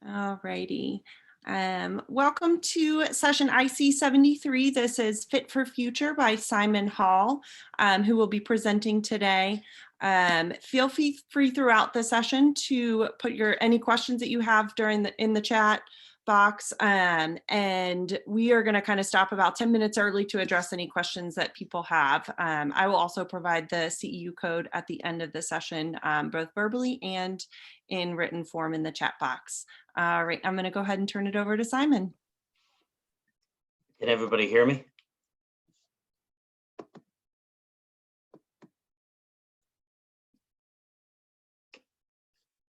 All righty. Welcome to session IC 73. This is Fit for Future by Simon Hall, who will be presenting today. Feel free throughout the session to put any questions that you have in the chat box, and we are going to kind of stop about 10 minutes early to address any questions that people have. I will also provide the CEU code at the end of the session, both verbally and in written form in the chat box. All right, I'm going to go ahead and turn it over to Simon. Can everybody hear me?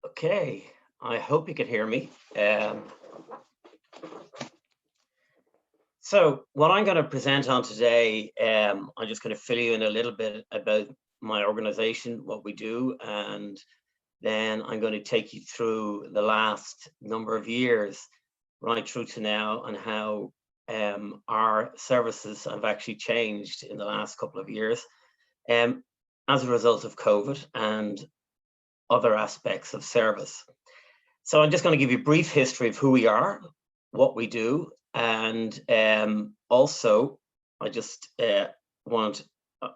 Okay, I hope you can hear me. So what I'm going to present on today, I'm just going to fill you in a little bit about my organization, what we do, and then I'm going to take you through the last number of years right through to now and how our services have actually changed in the last couple of years as a result of COVID and other aspects of service. So I'm just going to give you a brief history of who we are, what we do, and also I just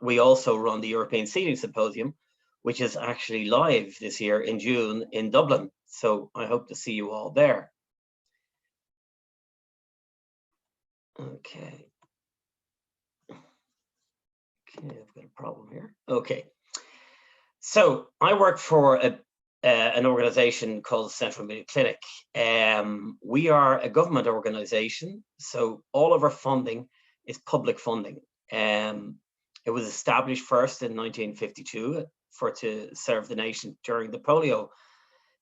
we also run the European Seating Symposium, which is actually live this year in June in Dublin. So I hope to see you all there. Okay. Okay, I've got a problem here. Okay. So I work for an organization called Central Media Clinic. We are a government organization, so all of our funding is public funding. It was established first in 1952 to serve the nation during the polio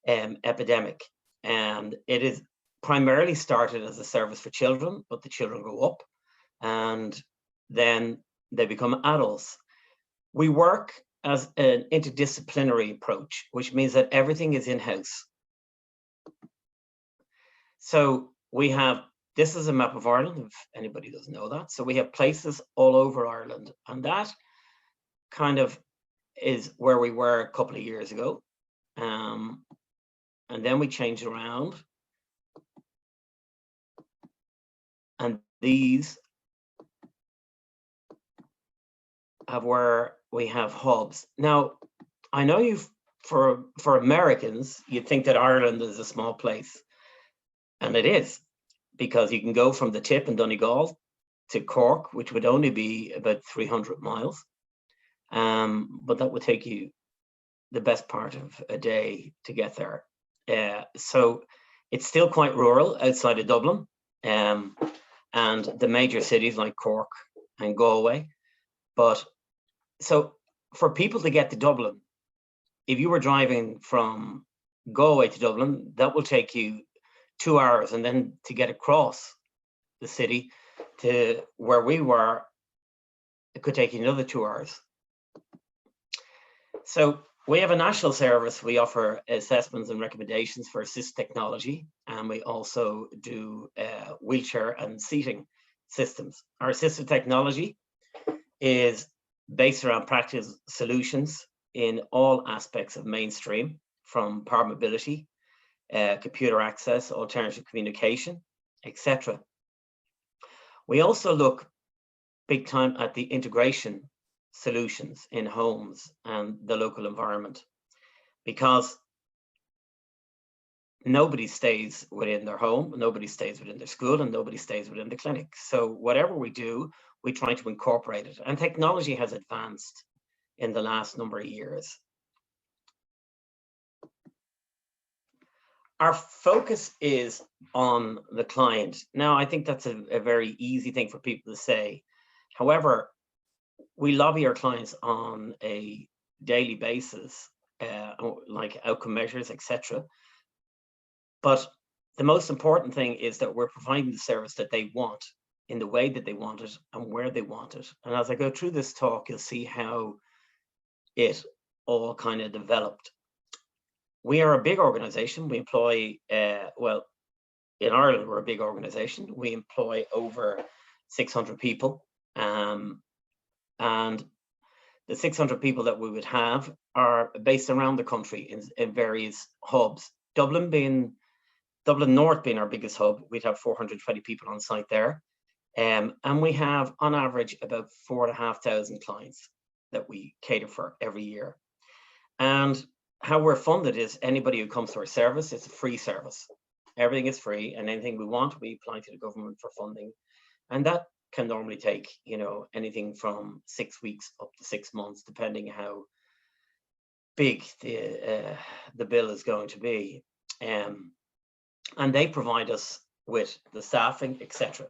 epidemic, and it is primarily started as a service for children, but the children grow up and then they become adults. We work as an interdisciplinary approach, which means that everything is in-house. So this is a map of Ireland, if anybody doesn't know that. So we have places all over Ireland, and that kind of is where we were a couple of years ago. And then we changed around. And these have where we have hubs. Now, I know for Americans, you'd think that Ireland is a small place. And it is, because you can go from the tip in Donegal to Cork, which would only be about 300 miles. But that would take you the best part of a day to get there. So it's still quite rural outside of Dublin and the major cities like Cork and Galway. But so for people to get to Dublin, if you were driving from Galway to Dublin, that will take you 2 hours, and then to get across the city to where we were, it could take you another 2 hours. So we have a national service. We offer assessments and recommendations for assist technology, and we also do wheelchair and seating systems. Our assistive technology is based around practical solutions in all aspects of mainstream, from power mobility, computer access, alternative communication, etc. We also look big time at the integration solutions in homes and the local environment, because nobody stays within their home, nobody stays within their school, and nobody stays within the clinic. So whatever we do, we try to incorporate it. And technology has advanced in the last number of years. Our focus is on the client. Now, I think that's a very easy thing for people to say. However, we lobby our clients on a daily basis, like outcome measures, etc. But the most important thing is that we're providing the service that they want in the way that they want it and where they want it. And as I go through this talk, you'll see how it all kind of developed. We are a big organization. We employ, well, in Ireland, we're a big organization. We employ over 600 people. And the 600 people that we would have are based around the country in various hubs. Dublin being Dublin North being our biggest hub, we'd have 420 people on site there. And we have on average about 4,500 clients that we cater for every year. And how we're funded is anybody who comes to our service, it's a free service. Everything is free, and anything we want, we apply to the government for funding. And that can normally take, you know, anything from 6 weeks up to 6 months, depending how big the bill is going to be. And they provide us with the staffing, etc.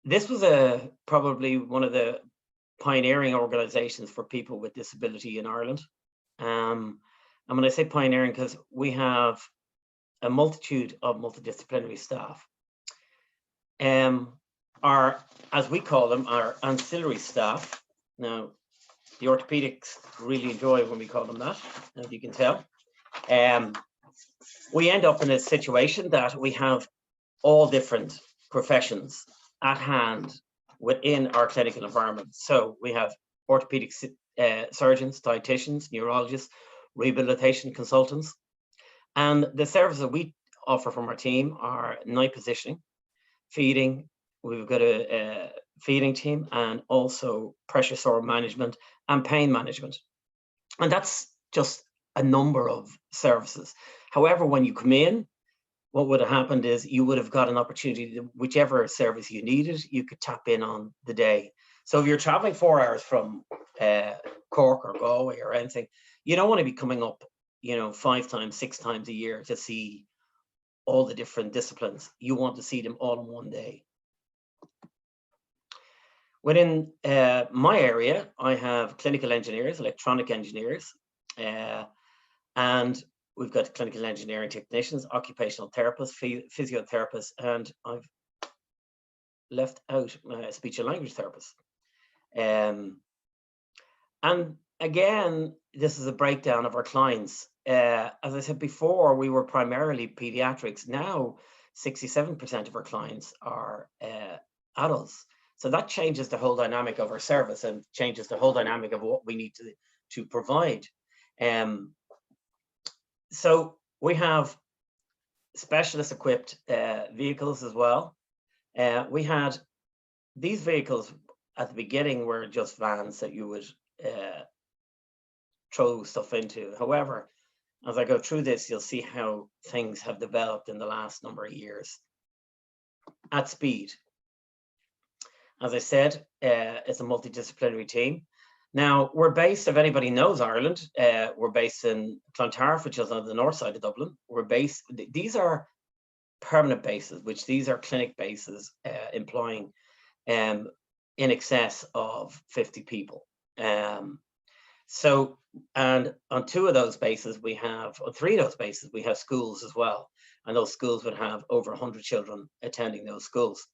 This was probably one of the pioneering organizations for people with disability in Ireland. And when I say pioneering, because we have a multitude of multidisciplinary staff. Our, as we call them, our ancillary staff. Now, the orthopedics really enjoy when we call them that, as you can tell. We end up in a situation that we have all different professions at hand within our clinical environment. So we have orthopedic surgeons, dietitians, neurologists, rehabilitation consultants. And the services that we offer from our team are night positioning, feeding. We've got a feeding team, and also pressure sore management and pain management. And that's just a number of services. However, when you come in, what would have happened is you would have got an opportunity to, whichever service you needed, you could tap in on the day. So if you're traveling 4 hours from Cork or Galway or anything, you don't want to be coming up, you know, 5 times, 6 times a year to see all the different disciplines. You want to see them all in one day. Within my area, I have clinical engineers, electronic engineers, and we've got clinical engineering technicians, occupational therapists, physiotherapists, and I've left out speech and language therapists. And again, this is a breakdown of our clients. As I said before, we were primarily pediatrics. Now, 67% of our clients are adults. So that changes the whole dynamic of our service and changes the whole dynamic of what we need to provide. So we have specialist equipped vehicles as well. We had these vehicles at the beginning were just vans that you would throw stuff into. However, as I go through this, you'll see how things have developed in the last number of years at speed. As I said, it's a multidisciplinary team. Now, we're based, if anybody knows Ireland, we're based in Clontarf, which is on the north side of Dublin. We're based, these are permanent bases, which these are clinic bases employing in excess of 50 people. So, and on 2 of those bases, we have, on 3 of those bases, we have schools as well. And those schools would have over 100 children attending those schools.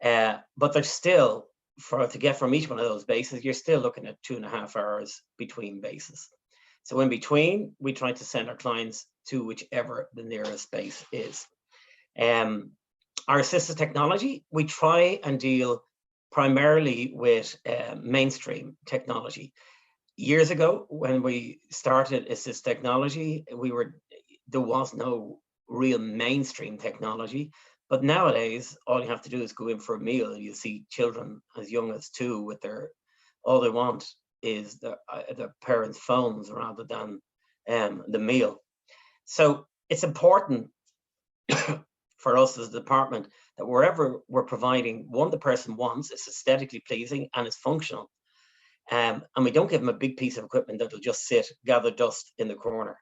But there's still, to get from each one of those bases, you're still looking at 2.5 hours between bases. So in between, we try to send our clients to whichever the nearest base is. Our assistive technology, we try and deal primarily with mainstream technology. Years ago, when we started assistive technology, there was no real mainstream technology. But nowadays, all you have to do is go in for a meal, and you see children as young as 2 with all they want is their parents' phones rather than the meal. So it's important for us as a department that wherever we're providing, one, the person wants, it's aesthetically pleasing and it's functional. And we don't give them a big piece of equipment that'll just sit, gather dust in the corner.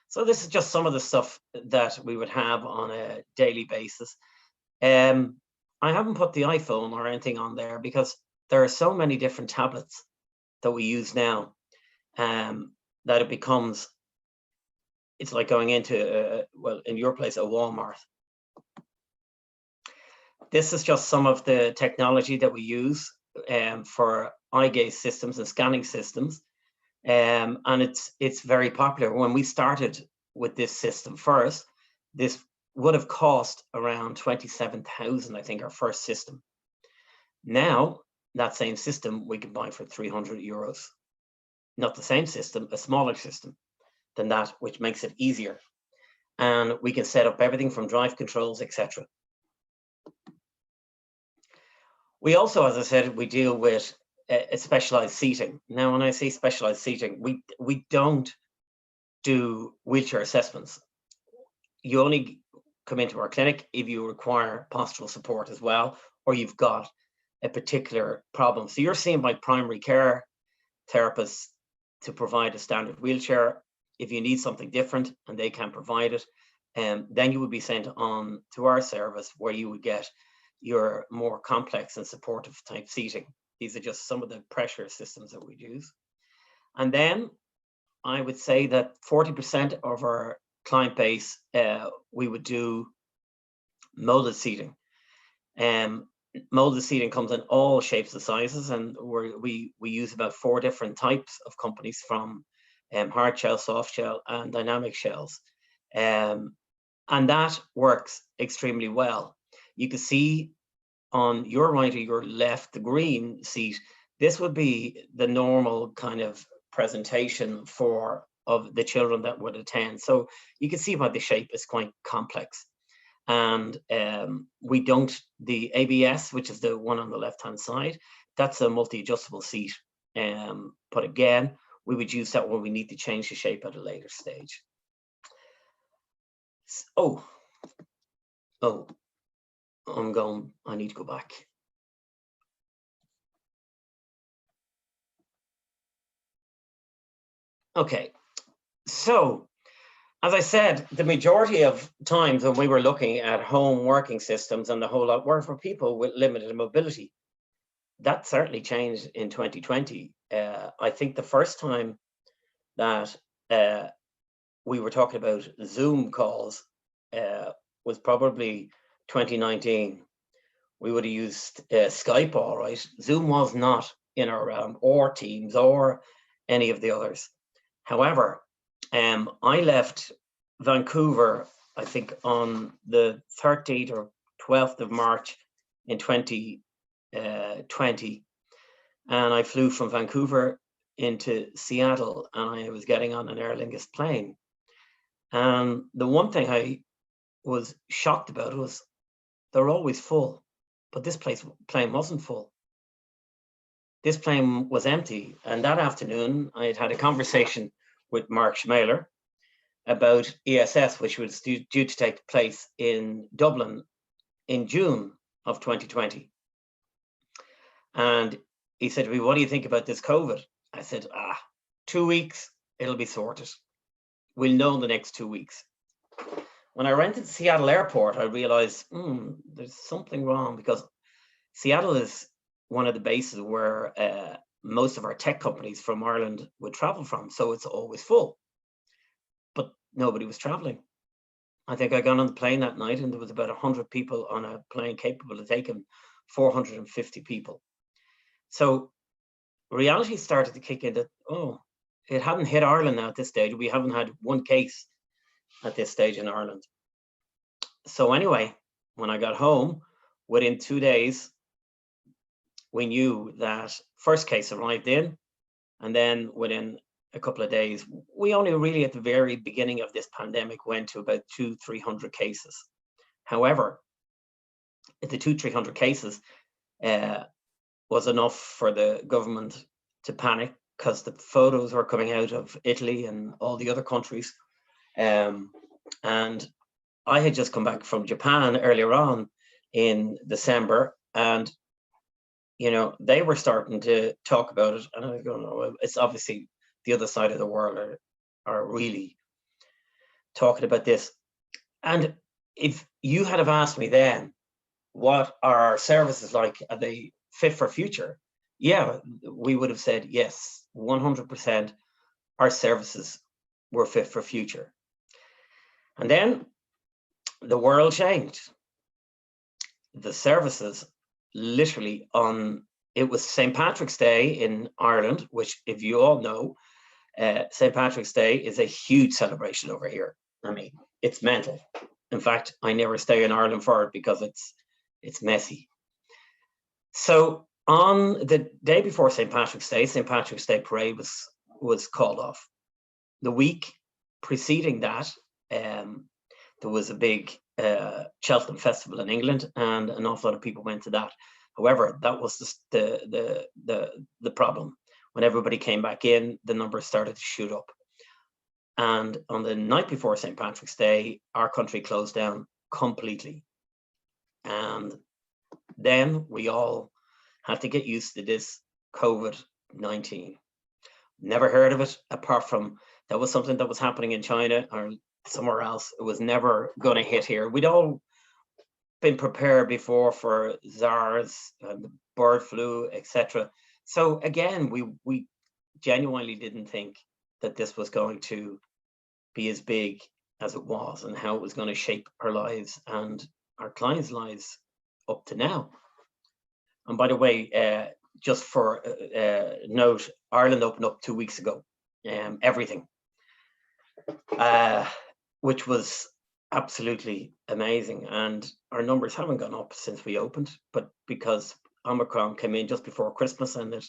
So this is just some of the stuff that we would have on a daily basis. I haven't put the iPhone or anything on there because there are so many different tablets that we use now that it becomes, it's like going into, well, in your place, a Walmart. This is just some of the technology that we use for eye gaze systems and scanning systems. And it's very popular. When we started with this system first, this would have cost around 27,000, I think, our first system. Now, that same system we can buy for 300 euros. Not the same system, a smaller system than that, which makes it easier. and we can set up everything from drive controls, etc. We also, as I said, we deal with specialized seating. Now, when I say specialized seating, we don't do wheelchair assessments. You only come into our clinic if you require postural support as well, or you've got a particular problem. So you're seen by primary care therapists to provide a standard wheelchair. If you need something different and they can provide it, then you would be sent on to our service where you would get your more complex and supportive type seating. These are just some of the pressure systems that we use. And then I would say that 40% of our client base, we would do molded seating. Molded seating comes in all shapes and sizes, and we use about 4 different types of companies, from hard shell, soft shell, and dynamic shells. And that works extremely well. You can see on your right or your left, the green seat, this would be the normal kind of presentation of the children that would attend. So you can see why the shape is quite complex. And we don't, the ABS, which is the one on the left hand side, that's a multi-adjustable seat. But again, we would use that when we need to change the shape at a later stage. I need to go back. Okay, so as I said, the majority of times when we were looking at home working systems and the whole lot were for people with limited mobility. That certainly changed in 2020. I think the first time that we were talking about Zoom calls was probably 2019. We would have used Skype, all right. Zoom was not in our realm, or Teams, or any of the others. However, I left Vancouver, I think on the 13th or 12th of March in 2020. And I flew from Vancouver into Seattle, and I was getting on an Aer Lingus plane. And the one thing I was shocked about was they're always full, but this plane wasn't full. This plane was empty. And that afternoon, I had a conversation with Mark Schmaler about ESS, which was due to take place in Dublin in June of 2020. And he said to me, "What do you think about this COVID?" I said, 2 weeks, it'll be sorted. We'll know in the next 2 weeks. When I rented Seattle Airport, I realized there's something wrong, because Seattle is one of the bases where most of our tech companies from Ireland would travel from. So it's always full, but nobody was traveling. I think I got on the plane that night and there was about 100 people on a plane capable of taking 450 people. So reality started to kick in that, it hadn't hit Ireland now at this stage. We haven't had one case at this stage in Ireland. So anyway, when I got home, within 2 days, we knew that first case arrived in, and then within a couple of days, we only really at the very beginning of this pandemic went to about 200-300 cases. However, the 200-300 cases was enough for the government to panic, because the photos were coming out of Italy and all the other countries. And I had just come back from Japan earlier on in December, and they were starting to talk about it, and I don't know, it's obviously the other side of the world are really talking about this. And if you had have asked me then, what are our services like? Are they fit for future? Yeah, we would have said yes, 100%. Our services were fit for future. And then the world changed. The services literally it was St. Patrick's Day in Ireland, which, if you all know, St. Patrick's Day is a huge celebration over here. I mean, it's mental. In fact, I never stay in Ireland for it because it's messy. So on the day before St. Patrick's Day parade was called off. The week preceding that, there was a big Cheltenham Festival in England, and an awful lot of people went to that. However, that was just the problem. When everybody came back in, the numbers started to shoot up. And on the night before St. Patrick's Day, our country closed down completely. And then we all had to get used to this COVID-19. Never heard of it, apart from that was something that was happening in China or somewhere else. It was never going to hit here. We'd all been prepared before for SARS and the bird flu, etc. So again, we genuinely didn't think that this was going to be as big as it was, and how it was going to shape our lives and our clients' lives up to now. And by the way, just for note, Ireland opened up 2 weeks ago, everything, which was absolutely amazing. And our numbers haven't gone up since we opened, but because Omicron came in just before Christmas, and that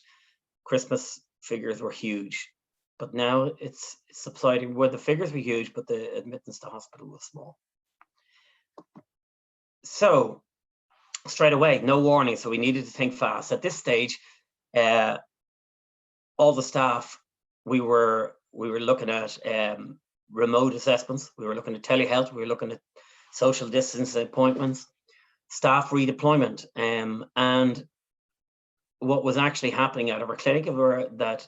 Christmas figures were huge. But now it's subsiding, where the figures were huge, but the admittance to hospital was small. So straight away, no warning. So we needed to think fast. At this stage, all the staff, we were looking at remote assessments. We were looking at telehealth. We were looking at social distance appointments, staff redeployment, and what was actually happening out of our clinic were that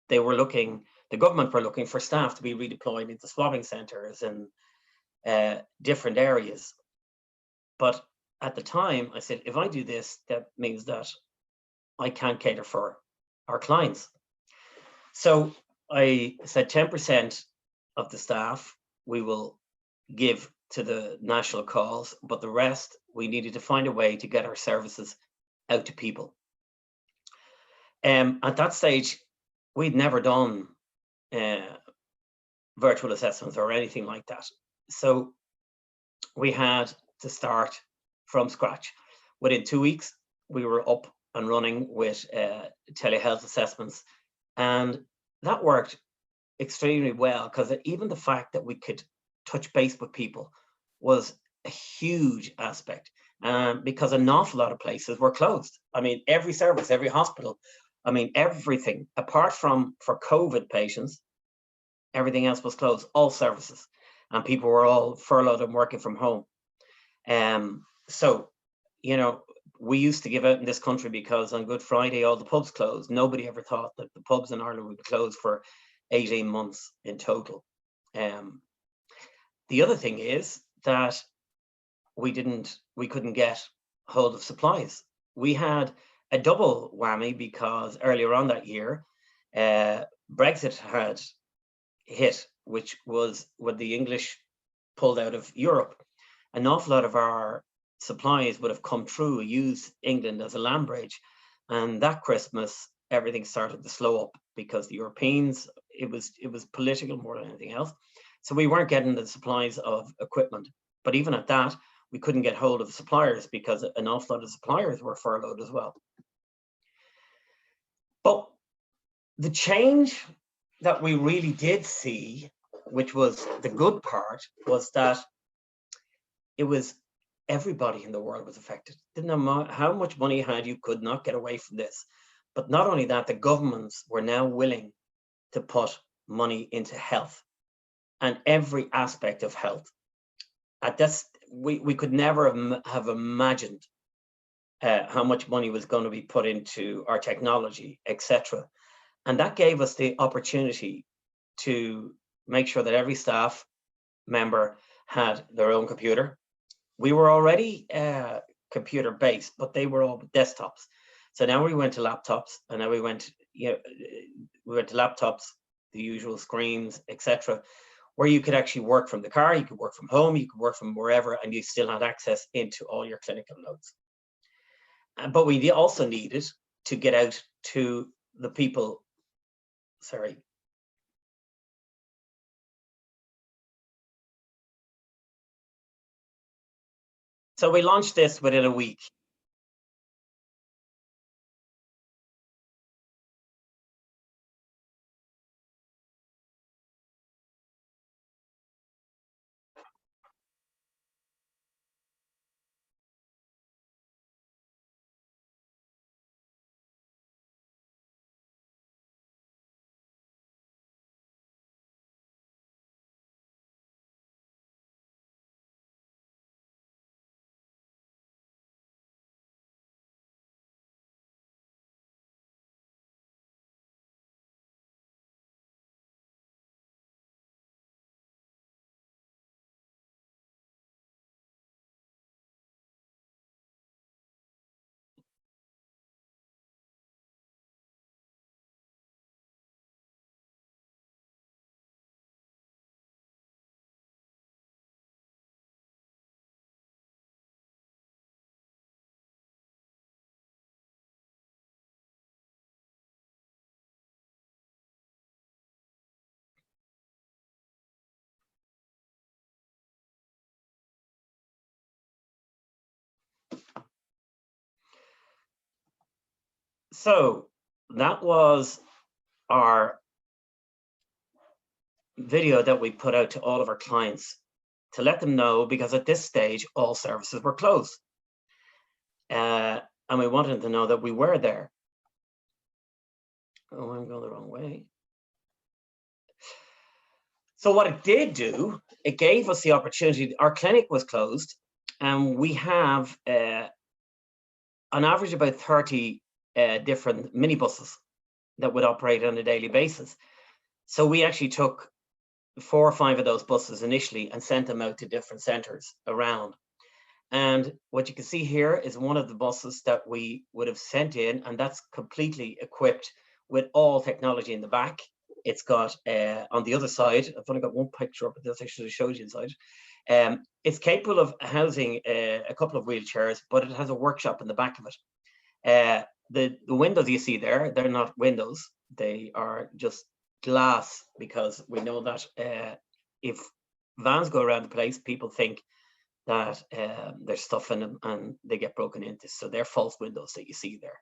the government were looking for staff to be redeployed into swabbing centres and different areas. But at the time, I said, if I do this, that means that I can't cater for our clients. So I said 10% of the staff we will give to the national cause, but the rest we needed to find a way to get our services out to people. At that stage, we'd never done virtual assessments or anything like that. So we had to start from scratch. Within 2 weeks, we were up and running with telehealth assessments, and that worked extremely well, because even the fact that we could touch base with people was a huge aspect, because an awful lot of places were closed. I mean, every service, every hospital, I mean, everything, apart from for COVID patients, everything else was closed, all services, and people were all furloughed and working from home. So, you know, we used to give out in this country, because on Good Friday, all the pubs closed. Nobody ever thought that the pubs in Ireland would be closed for 18 months in total. The other thing is that we couldn't get hold of supplies. We had a double whammy, because earlier on that year, Brexit had hit, which was when the English pulled out of Europe. An awful lot of our supplies would have come through, used England as a land bridge, and that Christmas everything started to slow up, because the Europeans, it was political more than anything else. So we weren't getting the supplies of equipment. But even at that, we couldn't get hold of suppliers, because an awful lot of suppliers were furloughed as well. But the change that we really did see, which was the good part, was that it was everybody in the world was affected. Didn't matter how much money you had, you could not get away from this. But not only that, the governments were now willing to put money into health and every aspect of health. At this, we could never have imagined how much money was going to be put into our technology, etc. And that gave us the opportunity to make sure that every staff member had their own computer. We were already computer based, but they were all desktops. So now we went to laptops, and now we went to laptops, the usual screens, etc., where you could actually work from the car, you could work from home, you could work from wherever, and you still had access into all your clinical notes. But we also needed to get out to the people. Sorry. So we launched this within a week. So that was our video that we put out to all of our clients to let them know, because at this stage, all services were closed. And we wanted them to know that we were there. Oh, I'm going the wrong way. So what it did do, it gave us the opportunity. Our clinic was closed, and we have on average about 30 different minibuses that would operate on a daily basis. So we actually took 4 or 5 of those buses initially and sent them out to different centers around. And what you can see here is one of the buses that we would have sent in, and that's completely equipped with all technology in the back. It's got on the other side, I've only got one picture up, but I should have showed you inside. It's capable of housing a couple of wheelchairs, but it has a workshop in the back of it. The windows you see there, they're not windows, they are just glass, because we know that if vans go around the place, people think that there's stuff in them and they get broken into. So they're false windows that you see there.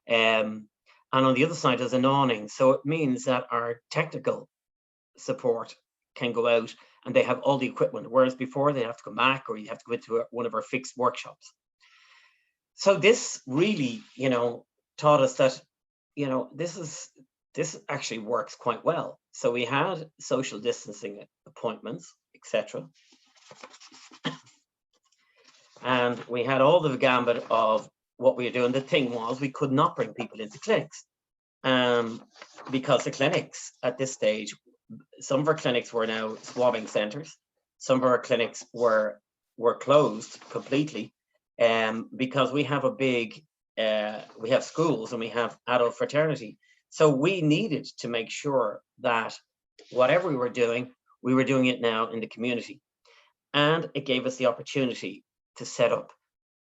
And on the other side, there's an awning. So it means that our technical support can go out and they have all the equipment, whereas before they have to come back, or you have to go into one of our fixed workshops. So this really, taught us that, this actually works quite well. So we had social distancing appointments, etc. And we had all the gambit of what we were doing. The thing was, we could not bring people into clinics because the clinics at this stage, some of our clinics were now swabbing centers. Some of our clinics were closed completely because we have we have schools and we have adult fraternity. So we needed to make sure that whatever we were doing it now in the community. And it gave us the opportunity to set up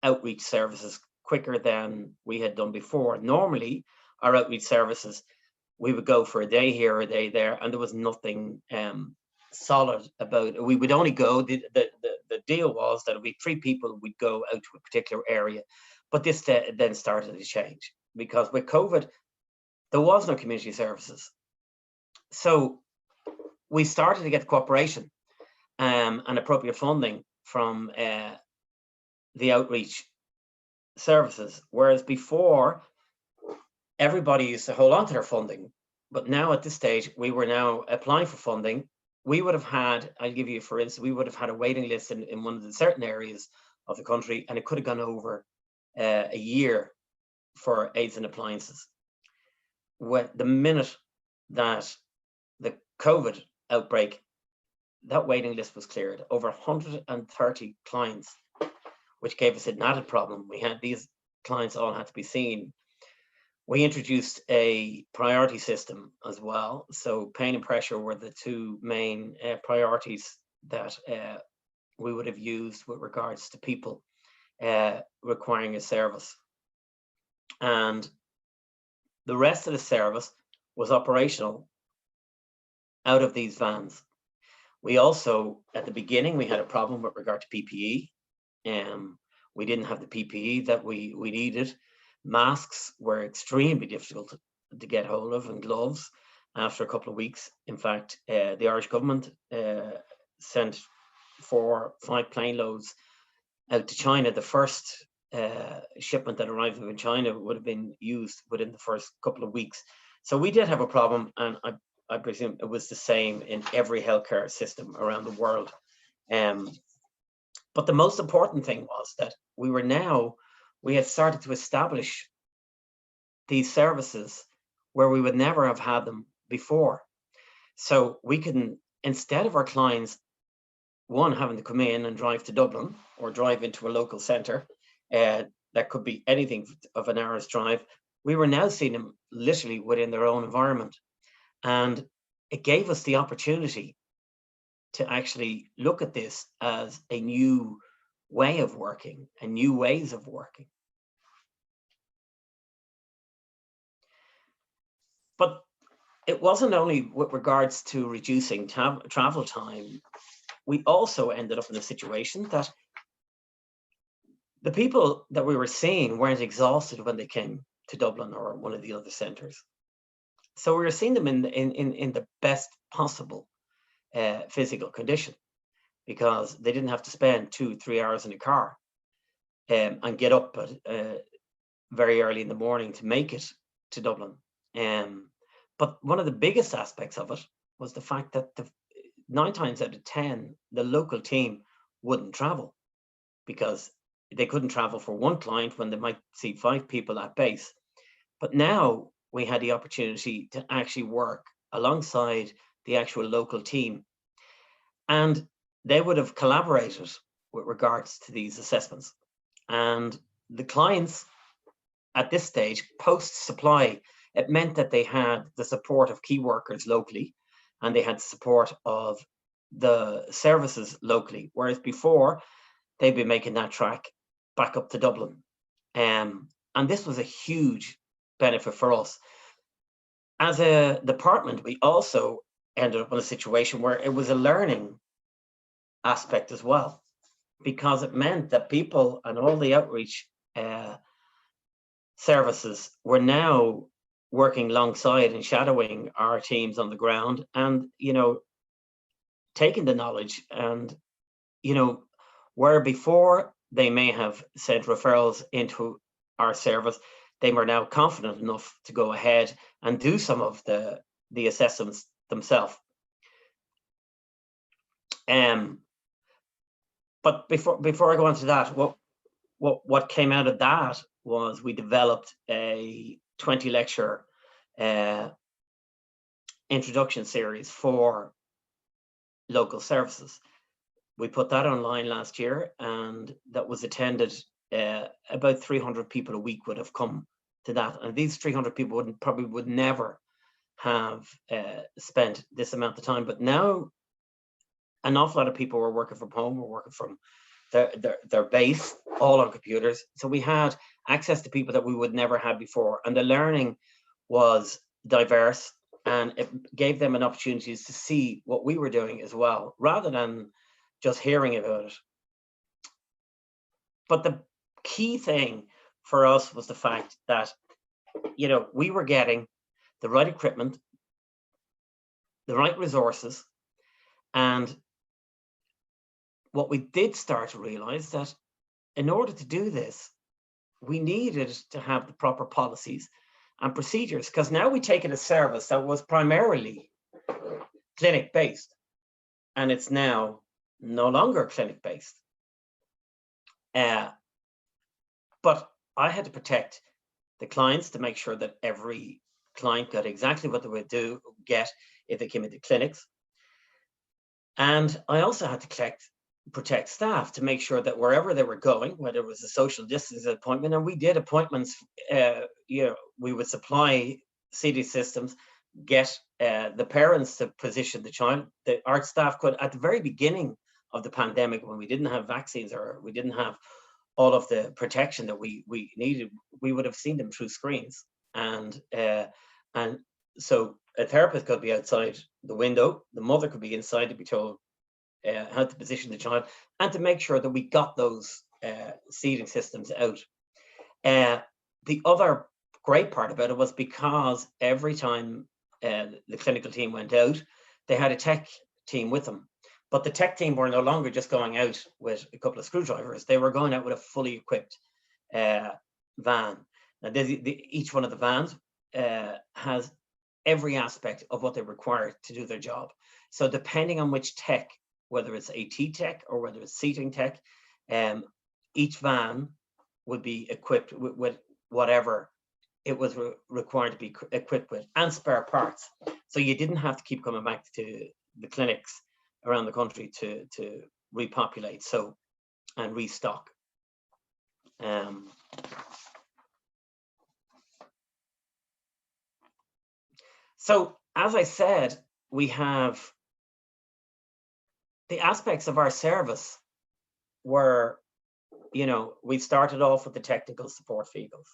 outreach services quicker than we had done before. Normally, our outreach services, we would go for a day here, a day there, and there was nothing solid about it. We would only go, the deal was that if we 3 people, we'd go out to a particular area. But this then started to change, because with COVID, there was no community services. So we started to get cooperation and appropriate funding from the outreach services, whereas before everybody used to hold on to their funding. But now at this stage, we were now applying for funding. We would have had, I'll give you for instance, we would have had a waiting list in one of the certain areas of the country, and it could have gone over a year for aids and appliances. The minute that the COVID outbreak, that waiting list was cleared. Over 130 clients, which gave us an added problem. We had these clients all had to be seen. We introduced a priority system as well. So pain and pressure were the 2 main priorities that we would have used with regards to people requiring a service. And the rest of the service was operational out of these vans. We also, at the beginning, we had a problem with regard to PPE. We didn't have the PPE that we needed. Masks were extremely difficult to get hold of, and gloves after a couple of weeks. In fact, the Irish government sent 4 or 5 plane loads out to China. The first shipment that arrived in China would have been used within the first couple of weeks. So we did have a problem, and I presume it was the same in every healthcare system around the world. But the most important thing was that we had started to establish these services where we would never have had them before. So we can, instead of our clients, one, having to come in and drive to Dublin or drive into a local centre, that could be anything of an hour's drive, we were now seeing them literally within their own environment. And it gave us the opportunity to actually look at this as a new way of working and new ways of working. But it wasn't only with regards to reducing travel time. We also ended up in a situation that the people that we were seeing weren't exhausted when they came to Dublin or one of the other centres. So we were seeing them in the best possible physical condition, because they didn't have to spend 2-3 hours in a car and get up at very early in the morning to make it to Dublin. But one of the biggest aspects of it was the fact that 9 times out of 10, the local team wouldn't travel, because they couldn't travel for one client when they might see 5 people at base. But now we had the opportunity to actually work alongside the actual local team, and they would have collaborated with regards to these assessments. And the clients at this stage, post supply, it meant that they had the support of key workers locally, and they had support of the services locally, whereas before they'd be making that track back up to Dublin. And this was a huge benefit for us. As a department, we also ended up in a situation where it was a learning aspect as well, because it meant that people and all the outreach services were now working alongside and shadowing our teams on the ground, and taking the knowledge, and where before they may have sent referrals into our service, they were now confident enough to go ahead and do some of the assessments themselves. But before I go on to that, what came out of that was we developed a 20 lecture introduction series for local services. We put that online last year, and that was attended. About 300 people a week would have come to that, and these 300 people would never have spent this amount of time. But now an awful lot of people were working from home, were working from their base, all on computers. So we had access to people that we would never had before, and the learning was diverse, and it gave them an opportunity to see what we were doing as well, rather than just hearing about it. But the key thing for us was the fact that we were getting the right equipment, the right resources, and what we did start to realize that in order to do this, we needed to have the proper policies and procedures, because now we take it a service that was primarily clinic based, and it's now no longer clinic based. But I had to protect the clients to make sure that every client got exactly what they would get if they came into clinics. And I also had to protect staff to make sure that wherever they were going, whether it was a social distance appointment, and we did appointments, we would supply CD systems, get the parents to position the child. Our staff could, at the very beginning of the pandemic, when we didn't have vaccines or we didn't have all of the protection that we needed, we would have seen them through screens. And so a therapist could be outside the window, the mother could be inside to be told how to position the child, and to make sure that we got those seating systems out. The other great part about it was because every time the clinical team went out, they had a tech team with them. But the tech team were no longer just going out with a couple of screwdrivers. They were going out with a fully equipped van. Now, each one of the vans has every aspect of what they require to do their job. So depending on which tech, whether it's AT tech or whether it's seating tech, each van would be equipped with whatever it was required to be equipped with, and spare parts. So you didn't have to keep coming back to the clinics around the country to repopulate and restock. So as I said, we have the aspects of our service were, we started off with the technical support vehicles.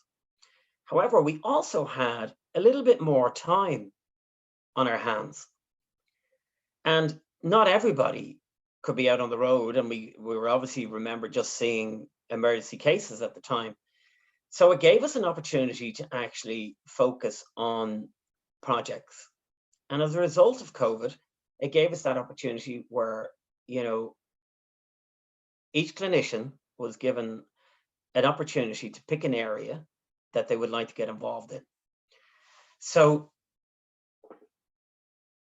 However, we also had a little bit more time on our hands, and not everybody could be out on the road. And we were obviously, remember, just seeing emergency cases at the time. So it gave us an opportunity to actually focus on projects. And as a result of COVID, it gave us that opportunity where, you know, each clinician was given an opportunity to pick an area that they would like to get involved in. So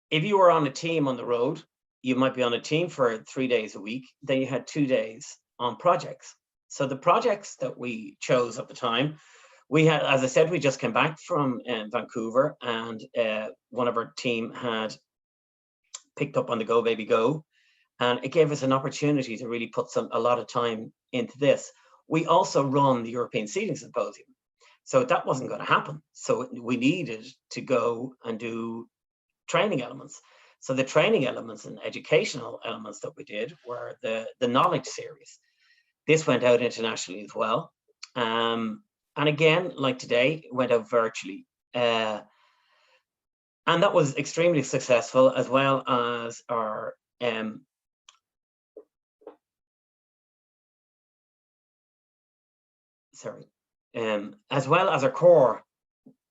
if you were on a team on the road, you might be on a team for 3 days a week, then you had 2 days on projects. So the projects that we chose at the time, we had, as I said, we just came back from Vancouver, and one of our team had picked up on the Go Baby Go, and it gave us an opportunity to really put a lot of time into this. We also run the European Seeding Symposium, so that wasn't going to happen. So we needed to go and do training elements. So the training elements and educational elements that we did were the knowledge series. This went out internationally as well. And again, like today, went out virtually. And that was extremely successful, as well as our as well as our core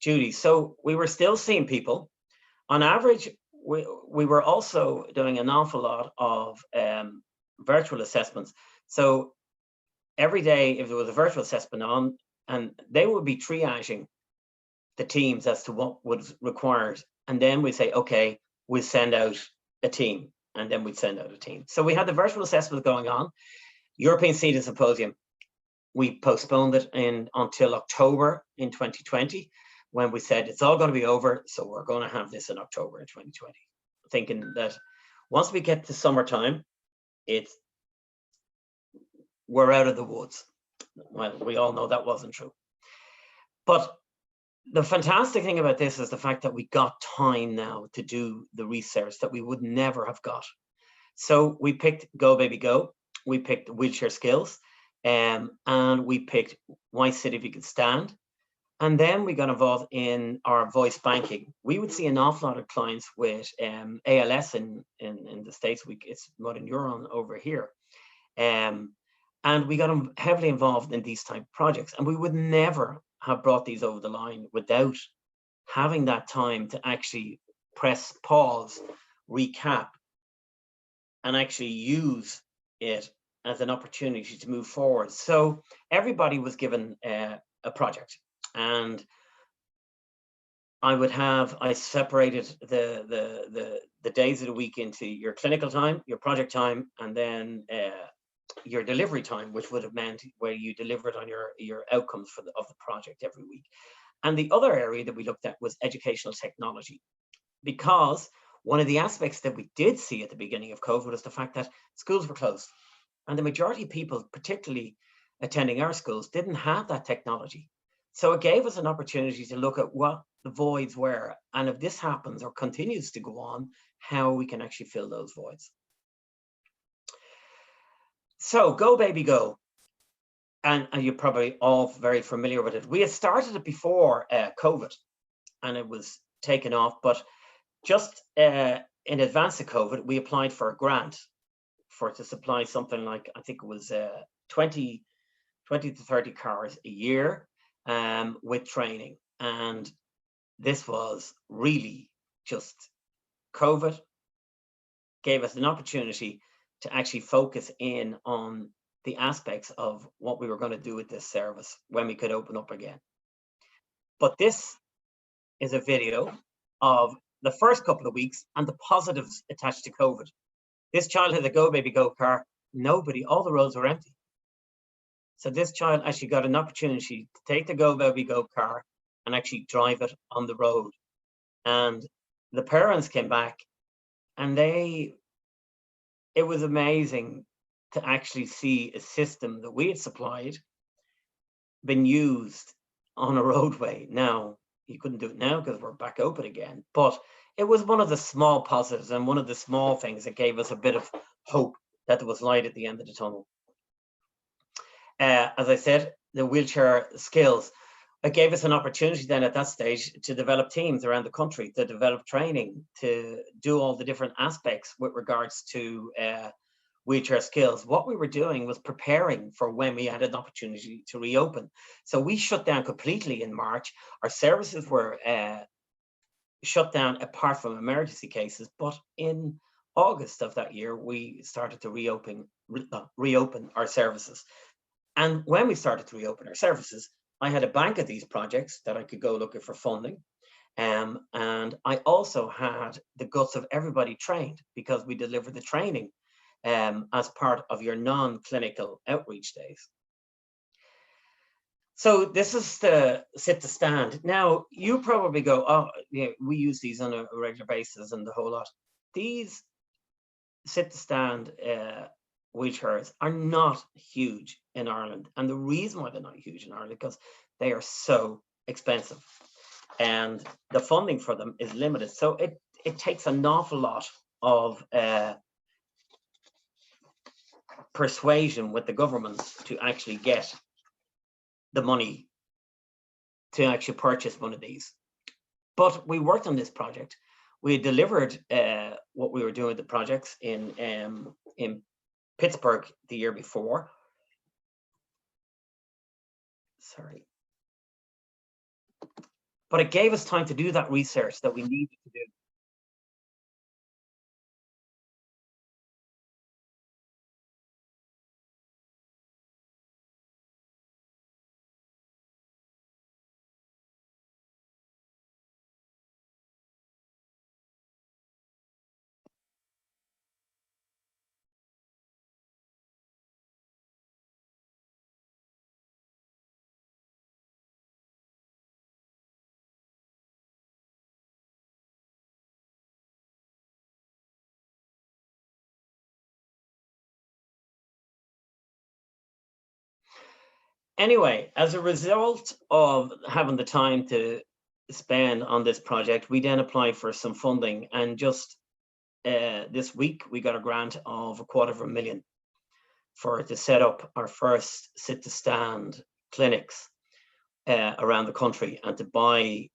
duties. So we were still seeing people. On average, we were also doing an awful lot of virtual assessments. So every day, if there was a virtual assessment on, and they would be triaging the teams as to what was required. And then we'd say, okay, we'll send out a team, and then we'd send out a team. So we had the virtual assessment going on. European Seeding Symposium, we postponed it until October in 2020, when we said it's all going to be over, so we're going to have this in October in 2020, thinking that once we get to summertime, we're out of the woods. Well, we all know that wasn't true. But the fantastic thing about this is the fact that we got time now to do the research that we would never have got. So we picked Go Baby Go, we picked wheelchair skills, and we picked Why Sit If You Could Stand. And then we got involved in our voice banking. We would see an awful lot of clients with ALS in the States. It's motor neuron over here. And we got heavily involved in these type of projects. And we would never have brought these over the line without having that time to actually press pause, recap, and actually use it as an opportunity to move forward. So everybody was given a project. And I separated the days of the week into your clinical time, your project time, and then your delivery time, which would have meant where you delivered on your outcomes of the project every week. And the other area that we looked at was educational technology, because one of the aspects that we did see at the beginning of COVID was the fact that schools were closed, and the majority of people, particularly attending our schools, didn't have that technology. So it gave us an opportunity to look at what the voids were, and if this happens or continues to go on, how we can actually fill those voids. So Go Baby Go, and you're probably all very familiar with it. We had started it before COVID, and it was taken off, but just in advance of COVID, we applied for a grant to supply something like, I think it was 20 to 30 cars a year with training. And this was really just COVID gave us an opportunity to actually focus in on the aspects of what we were going to do with this service when we could open up again. But this is a video of the first couple of weeks and the positives attached to COVID. This child had a Go Baby Go car. All the roads were empty. So this child actually got an opportunity to take the Go Baby Go car and actually drive it on the road. And the parents came back, and it was amazing to actually see a system that we had supplied been used on a roadway. Now, you couldn't do it now because we're back open again, but it was one of the small positives and one of the small things that gave us a bit of hope that there was light at the end of the tunnel. As I said, the wheelchair skills, it gave us an opportunity then at that stage to develop teams around the country, to develop training, to do all the different aspects with regards to wheelchair skills, what we were doing was preparing for when we had an opportunity to reopen. So we shut down completely in March. Our services were shut down apart from emergency cases, but in August of that year, we started to reopen our services. And when we started to reopen our services, I had a bank of these projects that I could go looking for funding. And I also had the guts of everybody trained, because we delivered the training as part of your non-clinical outreach days. So this is the sit to stand. Now, you probably go, oh, yeah, we use these on a regular basis and the whole lot. These sit to stand wheelchairs are not huge in Ireland. And the reason why they're not huge in Ireland, because they are so expensive and the funding for them is limited. So it takes an awful lot of persuasion with the government to actually get the money to actually purchase one of these. But we worked on this project. We had delivered what we were doing, the projects in Pittsburgh the year before. Sorry. But it gave us time to do that research that we needed to do. Anyway, as a result of having the time to spend on this project, we then applied for some funding, and just this week we got a grant of $250,000 to set up our first sit to stand clinics around the country, and to buy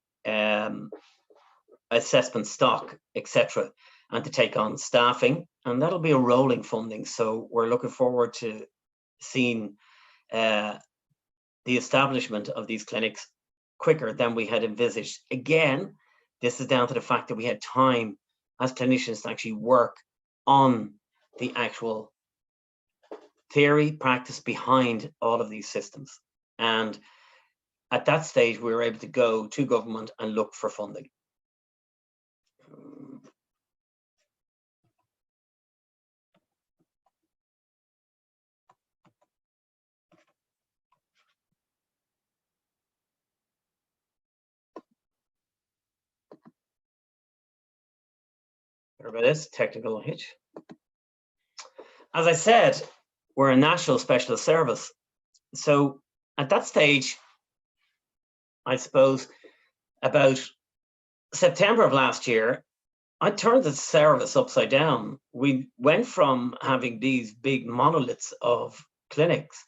assessment stock, etc., and to take on staffing. And that'll be a rolling funding. So we're looking forward to seeing the establishment of these clinics quicker than we had envisaged. Again, this is down to the fact that we had time as clinicians to actually work on the actual theory, practice behind all of these systems. And at that stage, we were able to go to government and look for funding. Sorry about this technical hitch. As I said, we're a national specialist service. So at that stage, I suppose about September of last year, I turned the service upside down. We went from having these big monoliths of clinics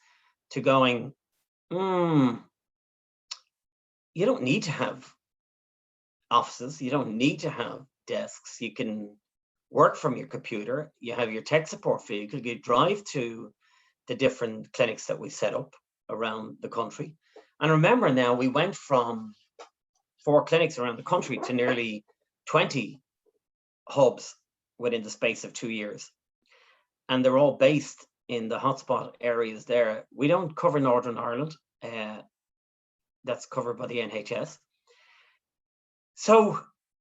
to going, you don't need to have offices. You don't need to have desks. You can work from your computer. You have your tech support vehicle. You drive to the different clinics that we set up around the country. And remember now, we went from 4 clinics around the country to nearly 20 hubs within the space of 2 years. And they're all based in the hotspot areas there. We don't cover Northern Ireland. That's covered by the NHS. So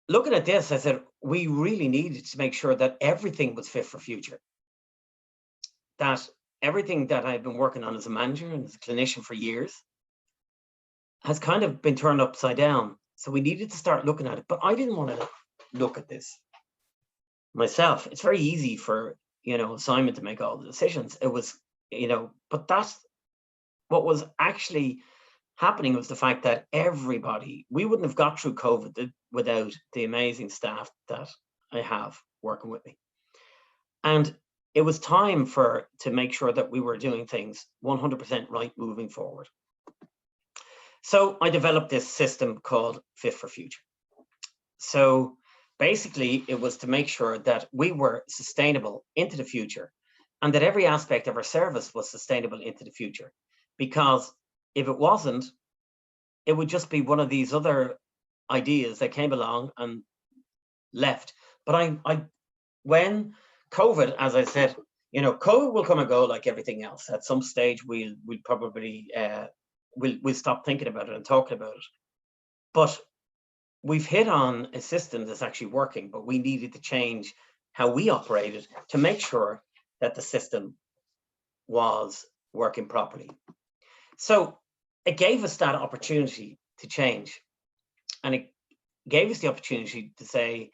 looking at this, I said, we really needed to make sure that everything was fit for future. That everything that I've been working on as a manager and as a clinician for years has kind of been turned upside down. So we needed to start looking at it, but I didn't want to look at this myself. It's very easy for, Simon to make all the decisions. It was, but that's what was actually happening, was the fact that everybody, we wouldn't have got through COVID without the amazing staff that I have working with me. And it was time to make sure that we were doing things 100% right moving forward. So I developed this system called Fit for Future. So basically it was to make sure that we were sustainable into the future, and that every aspect of our service was sustainable into the future. Because if it wasn't, it would just be one of these other ideas that came along and left. But when COVID, as I said, COVID will come and go like everything else. At some stage, we'll probably we'll stop thinking about it and talking about it. But we've hit on a system that's actually working, but we needed to change how we operated to make sure that the system was working properly. So it gave us that opportunity to change, and it gave us the opportunity to say,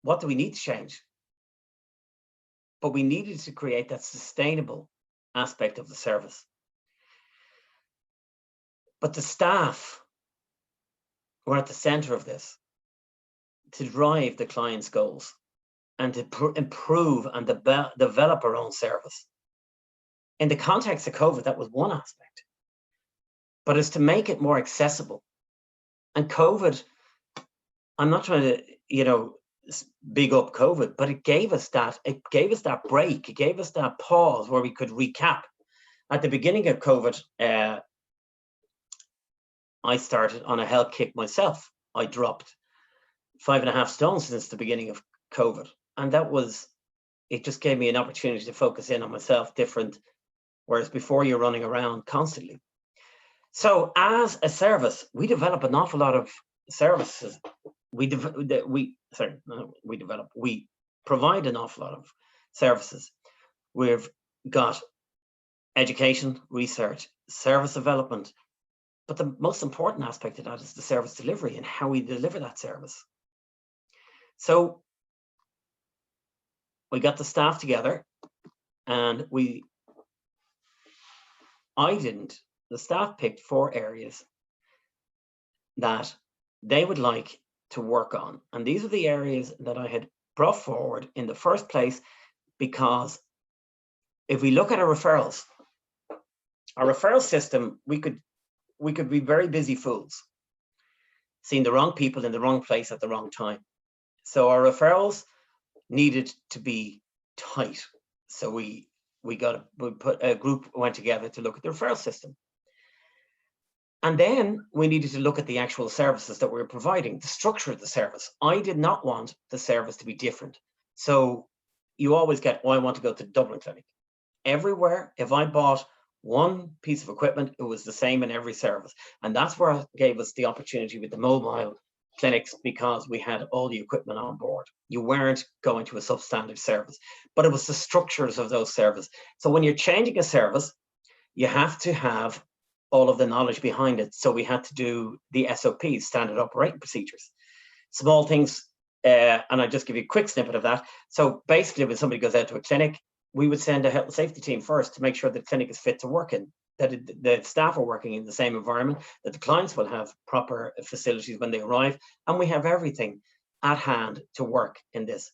what do we need to change? But we needed to create that sustainable aspect of the service. But the staff were at the center of this to drive the client's goals and to improve and develop our own service. In the context of COVID, that was one aspect, but it's to make it more accessible. And COVID, I'm not trying to, big up COVID, but it gave us that break. It gave us that pause where we could recap. At the beginning of COVID, I started on a health kick myself. I dropped 5.5 stones since the beginning of COVID. And it just gave me an opportunity to focus in on myself different, whereas before you're running around constantly. So as a service, we develop an awful lot of services. We provide an awful lot of services. We've got education, research, service development, but the most important aspect of that is the service delivery and how we deliver that service. So we got the staff together, and the staff picked 4 areas that they would like to work on. And these are the areas that I had brought forward in the first place, because if we look at our referral system, we could be very busy fools, seeing the wrong people in the wrong place at the wrong time. So our referrals needed to be tight. So we put a group went together to look at the referral system. And then we needed to look at the actual services that we were providing, the structure of the service. I did not want the service to be different. So you always get, I want to go to the Dublin clinic. Everywhere, if I bought one piece of equipment, it was the same in every service. And that's where it gave us the opportunity with the mobile clinics, because we had all the equipment on board. You weren't going to a substandard service, but it was the structures of those services. So when you're changing a service, you have to have all of the knowledge behind it. So we had to do the SOPs, standard operating procedures, small things. And I'll just give you a quick snippet of that. So basically, when somebody goes out to a clinic, we would send a health and safety team first to make sure the clinic is fit to work in, that the staff are working in the same environment, that the clients will have proper facilities when they arrive, and we have everything at hand to work in this.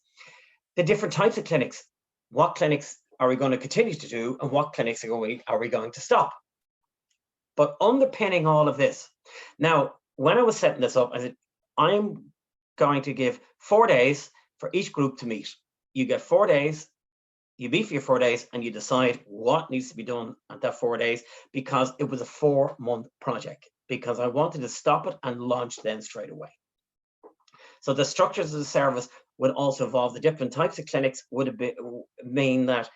The different types of clinics, what clinics are we going to continue to do, and what clinics are we going to stop? But underpinning all of this, now, when I was setting this up, I said, I'm going to give 4 days for each group to meet. You get 4 days, you meet for your 4 days, and you decide what needs to be done at that 4 days, because it was a 4-month project, because I wanted to stop it and launch then straight away. So the structures of the service would also evolve. The different types of clinics would mean that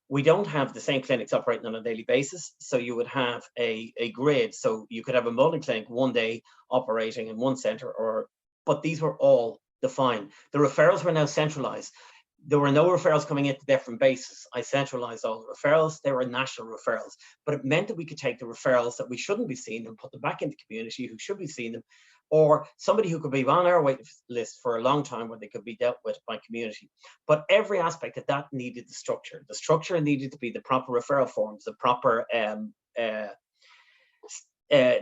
we don't have the same clinics operating on a daily basis. So you would have a grid. So you could have a multi-clinic one day operating in one center, but these were all defined. The referrals were now centralized. There were no referrals coming into different bases. I centralized all the referrals. They were national referrals, but it meant that we could take the referrals that we shouldn't be seeing and put them back into community who should be seeing them, or somebody who could be on our wait list for a long time where they could be dealt with by community. But every aspect of that needed the structure. The structure needed to be the proper referral forms, the proper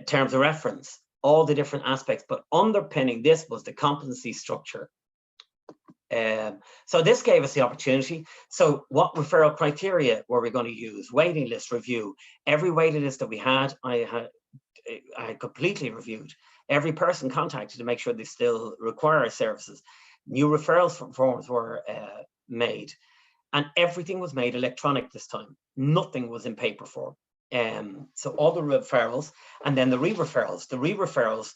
terms of reference, all the different aspects. But underpinning this was the competency structure. So this gave us the opportunity. So what referral criteria were we going to use? Waiting list review. Every waiting list that we had, I had completely reviewed. Every person contacted to make sure they still require our services. New referral forms were made. and everything was made electronic this time. Nothing was in paper form. So all the referrals, and then the re-referrals. The re-referrals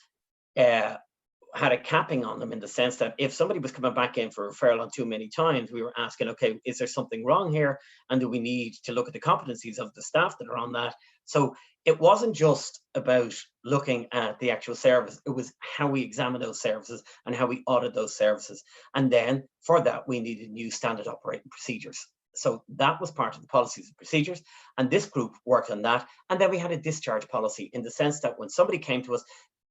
had a capping on them, in the sense that if somebody was coming back in for a referral on too many times, we were asking, okay, is there something wrong here? And do we need to look at the competencies of the staff that are on that? So it wasn't just about looking at the actual service, it was how we examine those services and how we audit those services. And then for that, we needed new standard operating procedures. So that was part of the policies and procedures, and this group worked on that. And then we had a discharge policy, in the sense that when somebody came to us,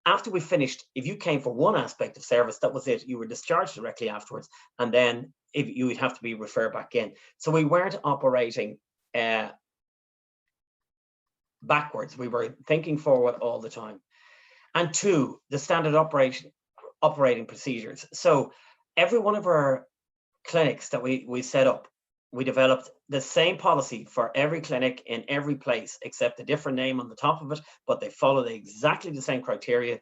after we finished, if you came for one aspect of service, that was it. You were discharged directly afterwards, and then if you would have to be referred back in. So we weren't operating backwards. We were thinking forward all the time. And two, the standard operating procedures. So every one of our clinics that we set up, we developed the same policy for every clinic in every place, except a different name on the top of it, but they followed exactly the same criteria,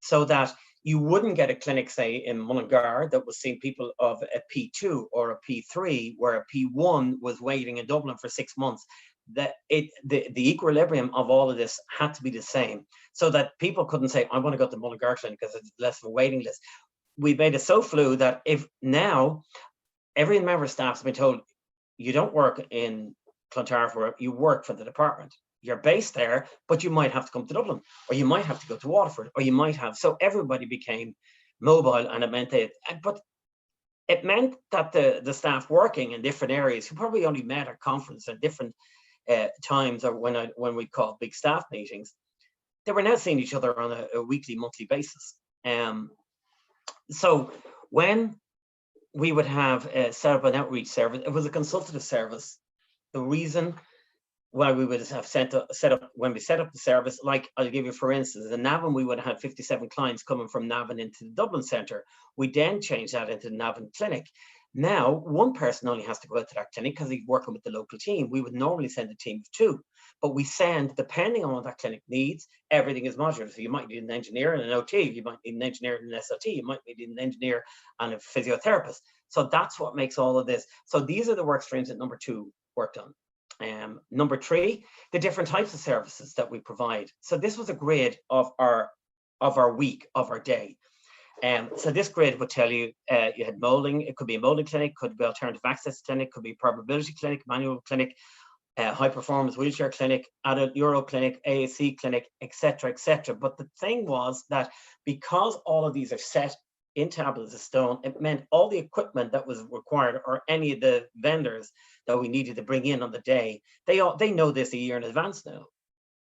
so that you wouldn't get a clinic, say in Mullingar, that was seeing people of a P2 or a P3, where a P1 was waiting in Dublin for 6 months. The equilibrium of all of this had to be the same, so that people couldn't say, I want to go to the Mullingar clinic because it's less of a waiting list. We made it so fluid that if now every member of staff has been told, you don't work in Clontarf, you work for the department. You're based there, but you might have to come to Dublin, or you might have to go to Waterford, or you might have. So everybody became mobile, and it meant that the staff working in different areas, who probably only met at conference at different times, or when we called big staff meetings, they were now seeing each other on a weekly, monthly basis. So when we would have set up an outreach service, it was a consultative service. The reason why we would have set up, when we set up the service, like I'll give you, for instance, in Navan, we would have had 57 clients coming from Navan into the Dublin centre. We then changed that into the Navan clinic. Now, one person only has to go out to that clinic because he's working with the local team. We would normally send a team of 2, but we send, depending on what that clinic needs, everything is modular. So you might need an engineer and an OT, you might need an engineer and an SLT, you might need an engineer and a physiotherapist. So that's what makes all of this. So these are the work streams that number 2 worked on. Number 3, the different types of services that we provide. So this was a grid of our week, of our day. So this grid would tell you, you had molding, it could be a molding clinic, could be alternative access clinic, could be probability clinic, manual clinic, high performance wheelchair clinic, adult neuro clinic, AAC clinic, etc., etc. But the thing was that because all of these are set in tablets of stone, it meant all the equipment that was required, or any of the vendors that we needed to bring in on the day, they know this a year in advance now.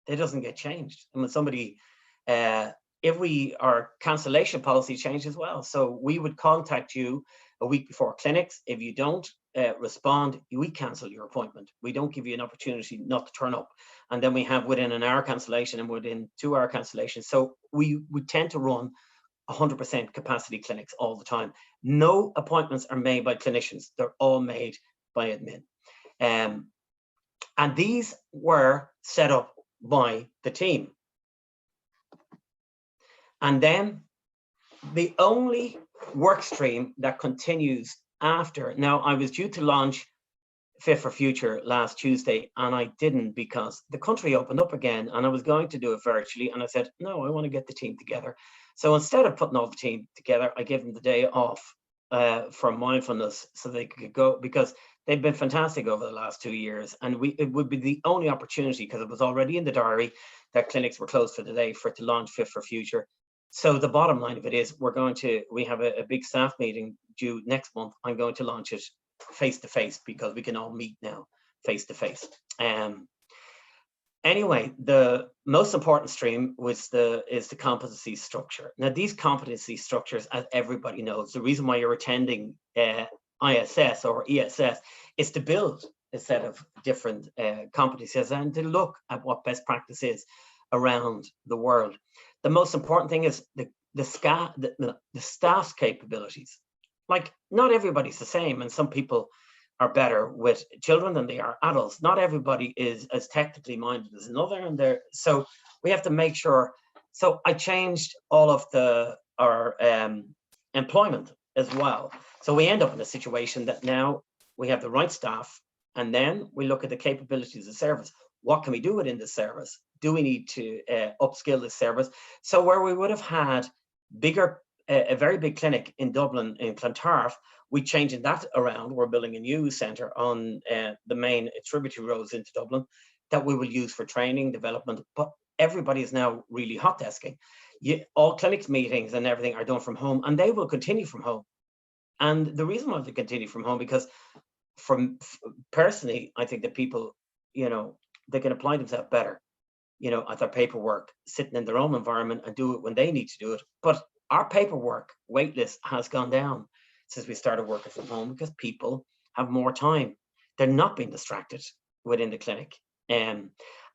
It doesn't get changed. And when somebody, our cancellation policy changed as well. So we would contact you a week before clinics. If you don't respond, we cancel your appointment. We don't give you an opportunity not to turn up. And then we have within an hour cancellation and within 2 hour cancellation. So we tend to run 100% capacity clinics all the time. No appointments are made by clinicians. They're all made by admin. And these were set up by the team. And then the only work stream that continues after, now I was due to launch Fit for Future last Tuesday, and I didn't, because the country opened up again and I was going to do it virtually. And I said, no, I want to get the team together. So instead of putting all the team together, I gave them the day off for mindfulness, so they could go, because they've been fantastic over the last 2 years. And it would be the only opportunity, because it was already in the diary that clinics were closed for the day, for it to launch Fit for Future. So the bottom line of it is, we have a big staff meeting due next month. I'm going to launch it face to face, because we can all meet now face to face. Anyway, the most important stream is the competency structure. Now, these competency structures, as everybody knows, the reason why you're attending ISS or ESS is to build a set of different competencies and to look at what best practice is around the world. The most important thing is the staff's capabilities. Like, not everybody's the same, and some people are better with children than they are adults. Not everybody is as technically minded as another, so we have to make sure. So I changed all of our employment as well. So we end up in a situation that now we have the right staff, and then we look at the capabilities of the service. What can we do within the service? Do we need to upskill the service? So where we would have had a very big clinic in Dublin, in Clontarf, we're changing that around. We're building a new centre on the main tributary roads into Dublin that we will use for training, development. But everybody is now really hot desking. All clinics meetings and everything are done from home, and they will continue from home. And the reason why they continue from home, because personally, I think that people, they can apply themselves better, at their paperwork, sitting in their own environment and do it when they need to do it. But our paperwork wait list has gone down since we started working from home, because people have more time. They're not being distracted within the clinic. And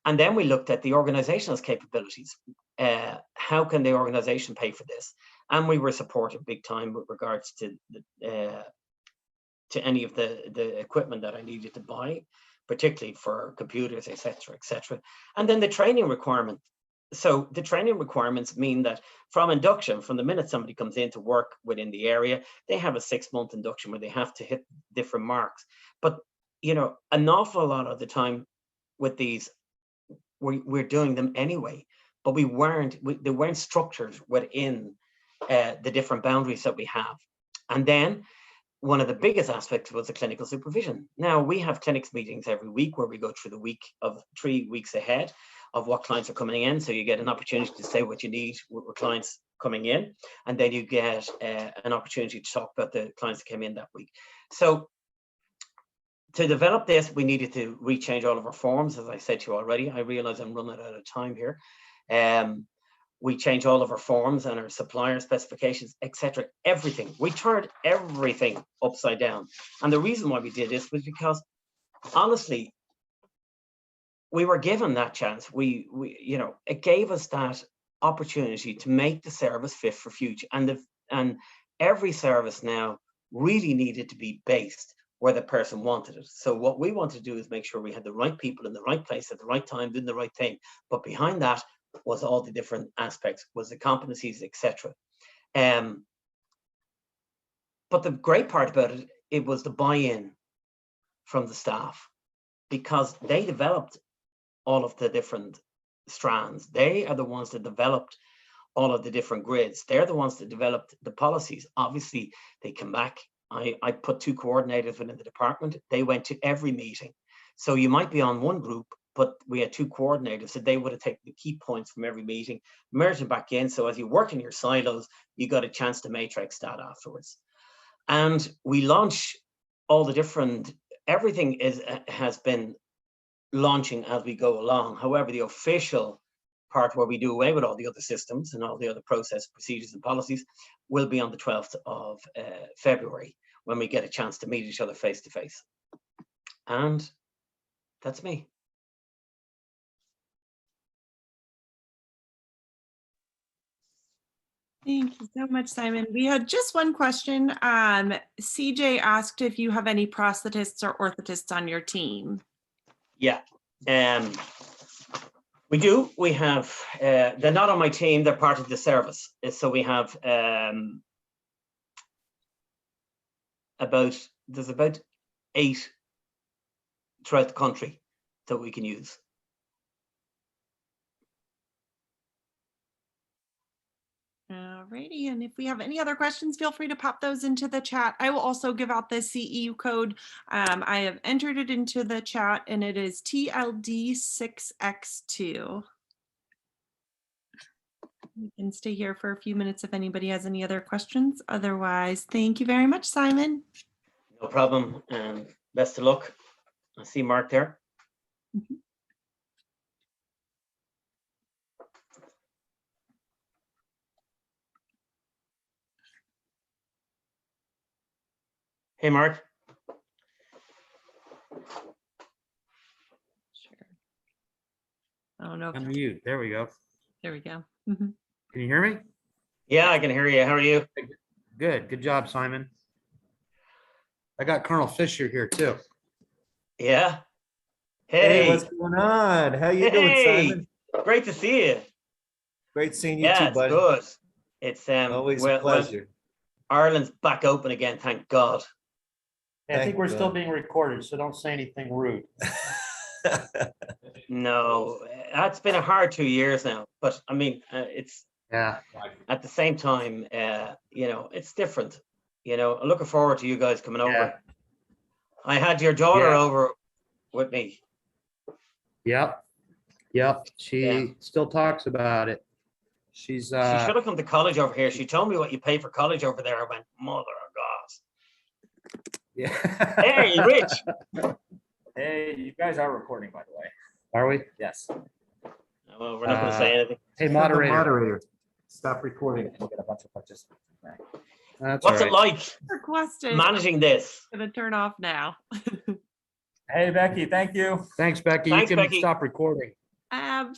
then we looked at the organizational capabilities. How can the organization pay for this? And we were supported big time with regards to any of the equipment that I needed to buy, particularly for computers, etc., etc. And then the training requirement. So the training requirements mean that from induction, from the minute somebody comes in to work within the area, they have a 6-month induction where they have to hit different marks. But, an awful lot of the time with these, we're doing them anyway, but they weren't structured within the different boundaries that we have. And then one of the biggest aspects was the clinical supervision. Now, we have clinics meetings every week where we go through the week of 3 weeks ahead of what clients are coming in. So you get an opportunity to say what you need with clients coming in, and then you get an opportunity to talk about the clients that came in that week. So to develop this, we needed to rechange all of our forms, as I said to you already. I realize I'm running out of time here. We changed all of our forms and our supplier specifications, etc. Everything. We turned everything upside down. And the reason why we did this was because, honestly, we were given that chance. It gave us that opportunity to make the service fit for future. And every service now really needed to be based where the person wanted it. So what we want to do is make sure we had the right people in the right place at the right time, doing the right thing. But behind that was all the different aspects, was the competencies, etc. But the great part about it was the buy-in from the staff, because they developed all of the different strands. They are the ones that developed all of the different grids. They're the ones that developed the policies. Obviously, they come back. I put 2 coordinators within the department. They went to every meeting. So you might be on one group, but we had 2 coordinators, so they would have taken the key points from every meeting, merged them back in. So as you work in your silos, you got a chance to matrix that afterwards. And we launch all the different, everything has been launching as we go along. However, the official part where we do away with all the other systems and all the other process, procedures and policies will be on the 12th of February, when we get a chance to meet each other face to face. And that's me. Thank you so much, Simon. We had just one question. CJ asked if you have any prosthetists or orthotists on your team. Yeah, we do. We have, they're not on my team, they're part of the service. So we have there's about 8 throughout the country that we can use. Alrighty, and if we have any other questions, feel free to pop those into the chat. I will also give out the CEU code. I have entered it into the chat, and it is TLD6X2. We can stay here for a few minutes if anybody has any other questions. Otherwise, thank you very much, Simon. No problem, and best of luck. I see Mark there. Mm-hmm. Hey, Mark. Sure. I don't know. Unmute. There we go. There we go. Mm-hmm. Can you hear me? Yeah, I can hear you. How are you? Good. Good job, Simon. I got Colonel Fisher here too. Yeah. Hey, what's going on? How you doing, Simon? Great to see you. Great seeing you too, buddy. Good. It's Always a pleasure. Ireland's back open again, thank God. I think Thank we're still God. being recorded, so don't say anything rude. No, it's been a hard 2 years now, but I mean, it's Yeah. at the same time, it's different. I'm looking forward to you guys coming over. I had your daughter Yeah. over with me. Yep. She Yeah. still talks about it. She's She should have come to college over here. She told me what you pay for college over there. I went, mother of God. yeah. Hey, Rich. Hey, you guys are recording, by the way. Are we? Yes. Well, we're not going to say anything. Hey, Tell the moderator. Moderator, stop recording. We'll get a bunch of participants. That's What's all it right. like Requested. I'm managing this? gonna turn off now. Hey, Becky, thank you. Thanks, Becky. Thanks, You can Becky. stop recording. Absolutely.